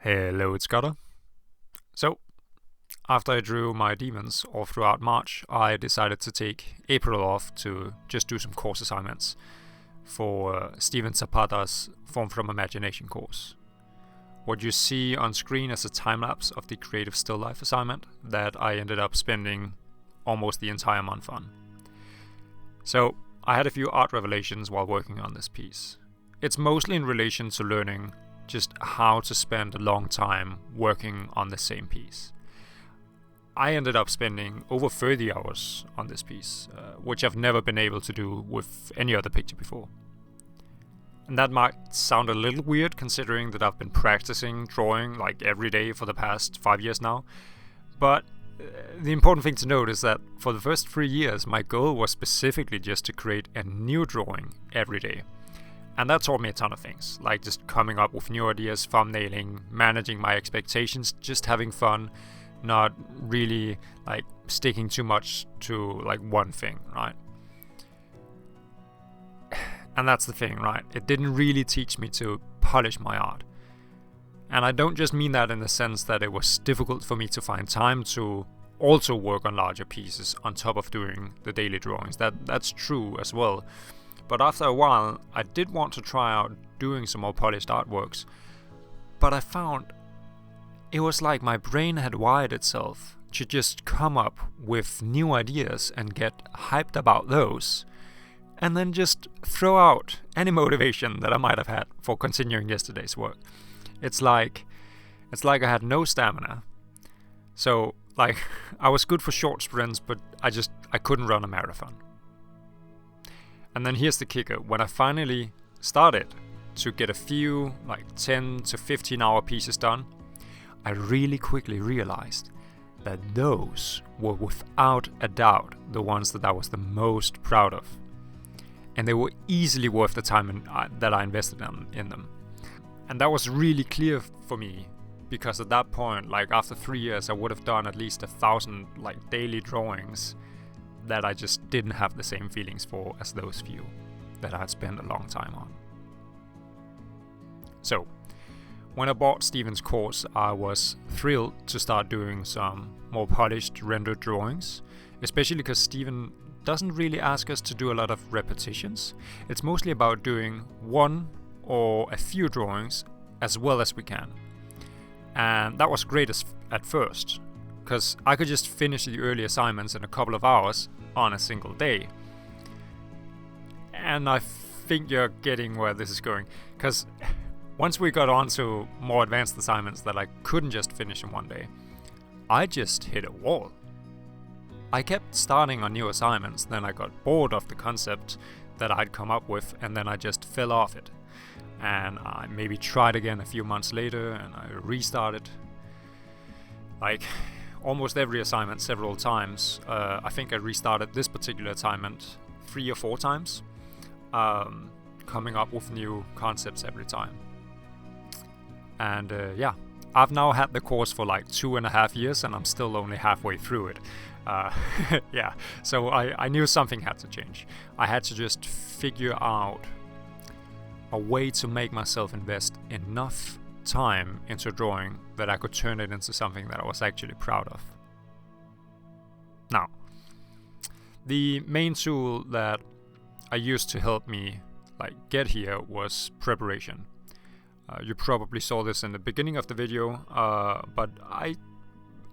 Hello, it's Scudder. So, after I drew my demons all throughout March, I decided to take April off to just do some course assignments for Steven Zapata's Form from Imagination course. What you see on screen is a time-lapse of the Creative Still Life assignment that I ended up spending almost the entire month on. So, I had a few art revelations while working on this piece. It's mostly in relation to learning just how to spend a long time working on the same piece. I ended up spending over 30 hours on this piece, which I've never been able to do with any other picture before. And that might sound a little weird considering that I've been practicing drawing like every day for the past 5 years now, but the important thing to note is that for the first 3 years my goal was specifically just to create a new drawing every day. And that taught me a ton of things, like just coming up with new ideas, thumbnailing, managing my expectations, just having fun, not really like sticking too much to like one thing, right? And that's the thing, right? It didn't really teach me to polish my art. And I don't just mean that in the sense that it was difficult for me to find time to also work on larger pieces on top of doing the daily drawings. That's true as well. But after a while, I did want to try out doing some more polished artworks, but I found it was like my brain had wired itself to just come up with new ideas and get hyped about those, and then just throw out any motivation that I might have had for continuing yesterday's work. It's like I had no stamina. So, like, I was good for short sprints, but I couldn't run a marathon. And then here's the kicker. When I finally started to get a few like 10 to 15 hour pieces done, I really quickly realized that those were without a doubt the ones that I was the most proud of. And they were easily worth the time that I invested in them. And that was really clear for me because at that point, like after 3 years, I would have done at least 1,000 like daily drawings that I just didn't have the same feelings for as those few that I had spent a long time on. So, when I bought Steven's course, I was thrilled to start doing some more polished rendered drawings, especially because Steven doesn't really ask us to do a lot of repetitions. It's mostly about doing one or a few drawings as well as we can. And that was great at first, because I could just finish the early assignments in a couple of hours on a single day. And I think you're getting where this is going, because once we got on to more advanced assignments that I couldn't just finish in one day, I just hit a wall. I kept starting on new assignments, then I got bored of the concept that I'd come up with, and then I just fell off it. And I maybe tried again a few months later, and I restarted. Like, almost every assignment several times. I think I restarted this particular assignment 3 or 4 times, coming up with new concepts every time. And yeah, I've now had the course for like 2.5 years and I'm still only halfway through it. Yeah, so I knew something had to change. I had to just figure out a way to make myself invest enough time into drawing that I could turn it into something that I was actually proud of. Now, the main tool that I used to help me like get here was preparation. You probably saw this in the beginning of the video, but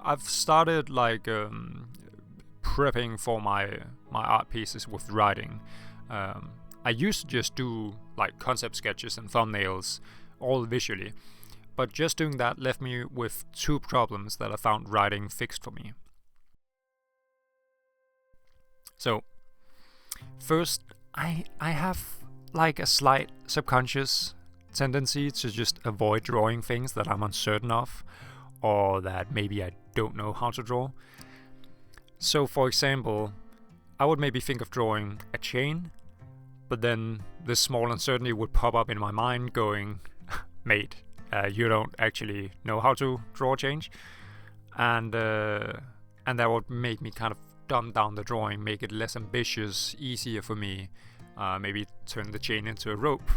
I've started like prepping for my art pieces with writing. I used to just do like concept sketches and thumbnails all visually, but just doing that left me with 2 problems that I found writing fixed for me. So, first, I have like a slight subconscious tendency to just avoid drawing things that I'm uncertain of, or that maybe I don't know how to draw. So, for example, I would maybe think of drawing a chain, but then this small uncertainty would pop up in my mind going, mate, you don't actually know how to draw a chain. And that would make me kind of dumb down the drawing, make it less ambitious, easier for me, maybe turn the chain into a rope.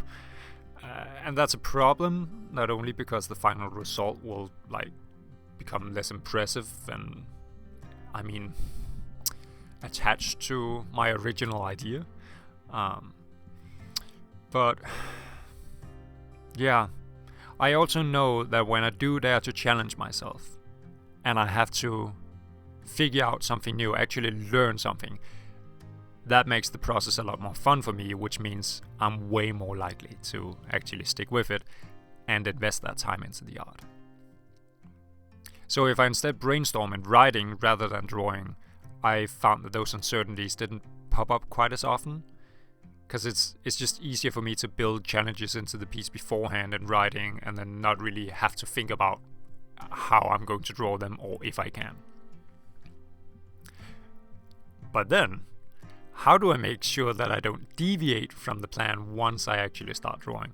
And that's a problem, not only because the final result will like become less impressive and, I mean, attached to my original idea, but yeah, I also know that when I do dare to challenge myself and I have to figure out something new, actually learn something, that makes the process a lot more fun for me, which means I'm way more likely to actually stick with it and invest that time into the art. So if I instead brainstorm and writing rather than drawing, I found that those uncertainties didn't pop up quite as often, because it's just easier for me to build challenges into the piece beforehand in writing and then not really have to think about how I'm going to draw them or if I can. But then, how do I make sure that I don't deviate from the plan once I actually start drawing?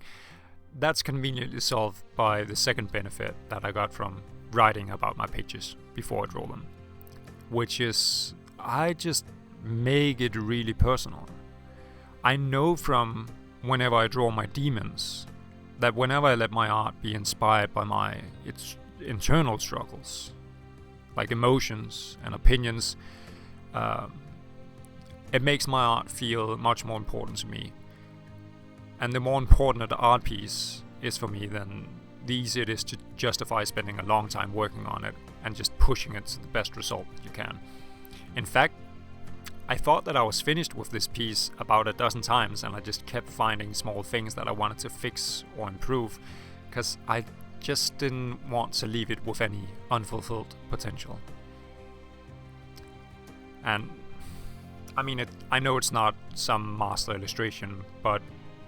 That's conveniently solved by the second benefit that I got from writing about my pages before I draw them, which is I just make it really personal. I know from whenever I draw my demons that whenever I let my art be inspired by its internal struggles, like emotions and opinions, it makes my art feel much more important to me. And the more important an art piece is for me, then the easier it is to justify spending a long time working on it and just pushing it to the best result you can. In fact, I thought that I was finished with this piece about a dozen times, and I just kept finding small things that I wanted to fix or improve, because I just didn't want to leave it with any unfulfilled potential. And I mean, I know it's not some master illustration, but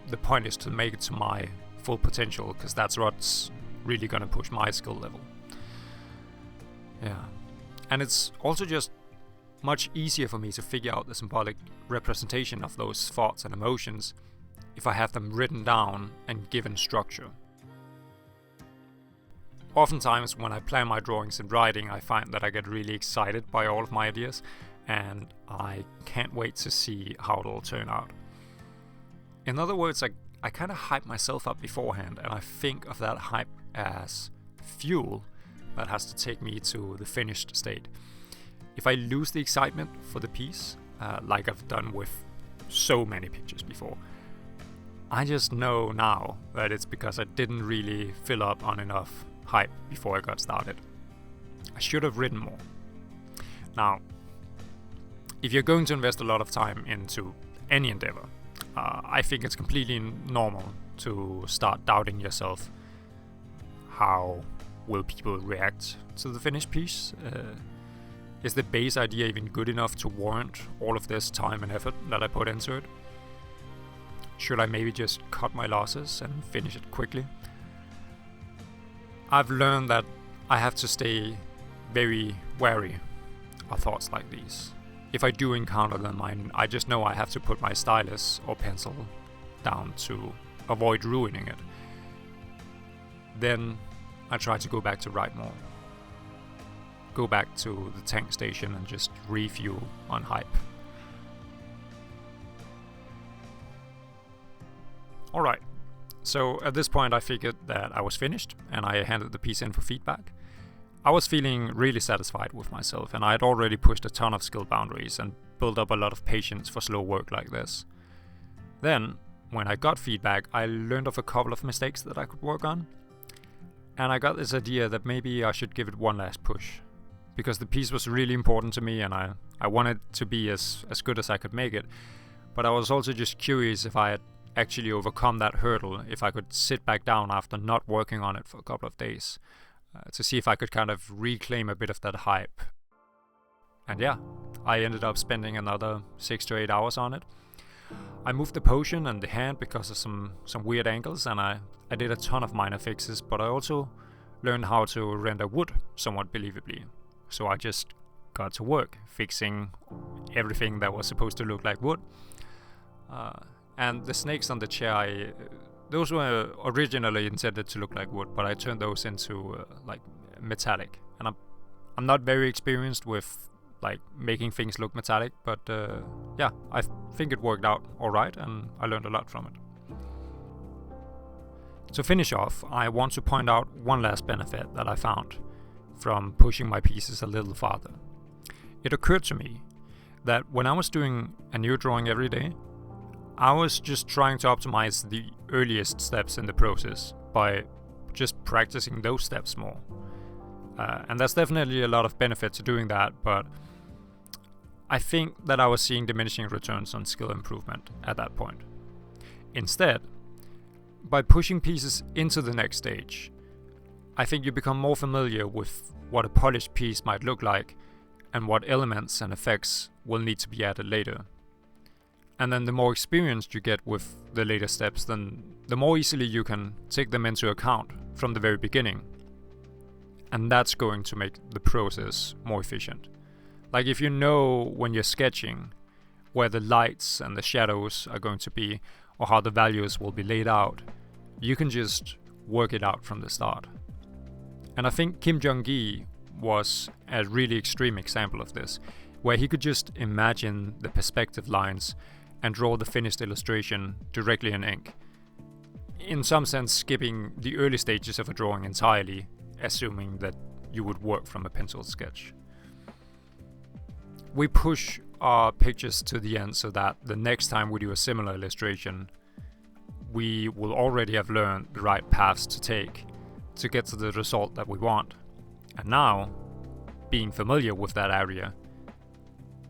the point is to make it to my full potential, because that's what's really gonna push my skill level. Yeah. And it's also just much easier for me to figure out the symbolic representation of those thoughts and emotions if I have them written down and given structure. Oftentimes when I plan my drawings in writing, I find that I get really excited by all of my ideas, and I can't wait to see how it'll turn out. In other words, I kind of hype myself up beforehand, and I think of that hype as fuel that has to take me to the finished state. If I lose the excitement for the piece, like I've done with so many pictures before, I just know now that it's because I didn't really fill up on enough hype before I got started. I should have written more. Now, if you're going to invest a lot of time into any endeavor, I think it's completely normal to start doubting yourself. How will people react to the finished piece? Is the base idea even good enough to warrant all of this time and effort that I put into it? Should I maybe just cut my losses and finish it quickly? I've learned that I have to stay very wary of thoughts like these. If I do encounter them, I just know I have to put my stylus or pencil down to avoid ruining it. Then I try to go back to write more. Go back to the tank station and just refuel on hype. Alright, so at this point I figured that I was finished and I handed the piece in for feedback. I was feeling really satisfied with myself, and I had already pushed a ton of skill boundaries and built up a lot of patience for slow work like this. Then, when I got feedback, I learned of a couple of mistakes that I could work on, and I got this idea that maybe I should give it one last push, because the piece was really important to me and I wanted to be as good as I could make it, but I was also just curious if I had actually overcome that hurdle, if I could sit back down after not working on it for a couple of days. To see if I could kind of reclaim a bit of that hype. And yeah, I ended up spending another 6 to 8 hours on it. I moved the potion and the hand because of some weird angles, and I did a ton of minor fixes, but I also learned how to render wood somewhat believably. So I just got to work fixing everything that was supposed to look like wood. And the snakes on the chair, those were originally intended to look like wood, but I turned those into like metallic. And I'm not very experienced with like making things look metallic, but yeah, I think it worked out alright, and I learned a lot from it. To finish off, I want to point out one last benefit that I found from pushing my pieces a little farther. It occurred to me that when I was doing a new drawing every day, I was just trying to optimize the earliest steps in the process by just practicing those steps more. And there's definitely a lot of benefit to doing that, but I think that I was seeing diminishing returns on skill improvement at that point. Instead, by pushing pieces into the next stage, I think you become more familiar with what a polished piece might look like and what elements and effects will need to be added later. And then the more experienced you get with the later steps, then the more easily you can take them into account from the very beginning. And that's going to make the process more efficient. Like if you know when you're sketching where the lights and the shadows are going to be, or how the values will be laid out, you can just work it out from the start. And I think Kim Jong-gi was a really extreme example of this, where he could just imagine the perspective lines and draw the finished illustration directly in ink, in some sense skipping the early stages of a drawing entirely, assuming that you would work from a pencil sketch. We push our pictures to the end so that the next time we do a similar illustration, we will already have learned the right paths to take to get to the result that we want. And now, being familiar with that area,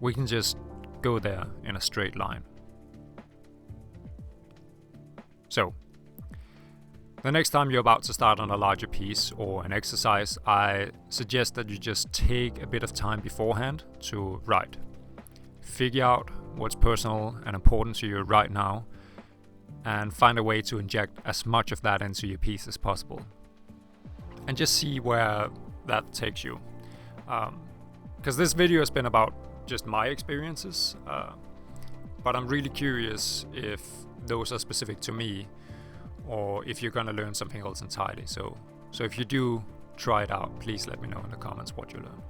we can just go there in a straight line. So, the next time you're about to start on a larger piece or an exercise, I suggest that you just take a bit of time beforehand to write. Figure out what's personal and important to you right now, and find a way to inject as much of that into your piece as possible. And just see where that takes you. Because this video has been about just my experiences, but I'm really curious if those are specific to me, or if you're gonna learn something else entirely. So if you do try it out, please let me know in the comments what you learn.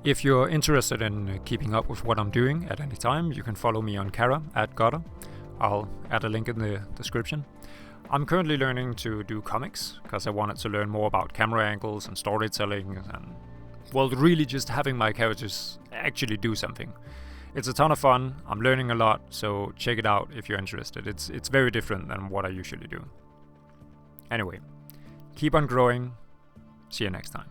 If you're interested in keeping up with what I'm doing at any time, you can follow me on Kara @Gotter. I'll add a link in the description. I'm currently learning to do comics because I wanted to learn more about camera angles and storytelling and, well, really just having my characters actually do something. It's a ton of fun, I'm learning a lot, so check it out if you're interested. It's very different than what I usually do. Anyway, keep on growing. See you next time.